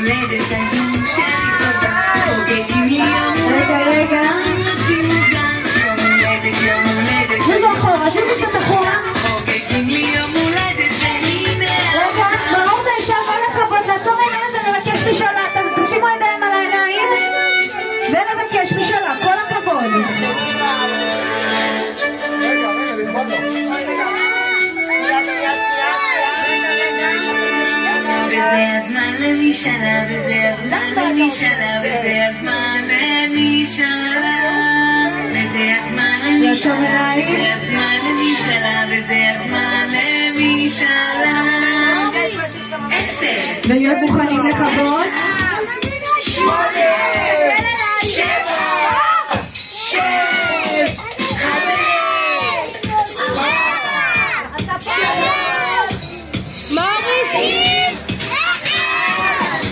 הולדת היום שלי תודה חוגגים לי יום רגע רוצים מוגן יום הולדת תנו אחורה, תנו קצת אחורה חוגגים לי יום הולדת והנה רגע, ברור באישה, כל הכבוד, לעצור העניין ולבקש משאלה תשימו ידיים על העיניים ולבקש משאלה, כל הכבוד וזה הזמן למשאלה, וזה הזמן למשאלה, וזה הזמן למשאלה, וזה הזמן למשאלה, וזה הזמן למשאלה, וזה הזמן למשאלה. 10 ולהיות מוכנים לכבוד 8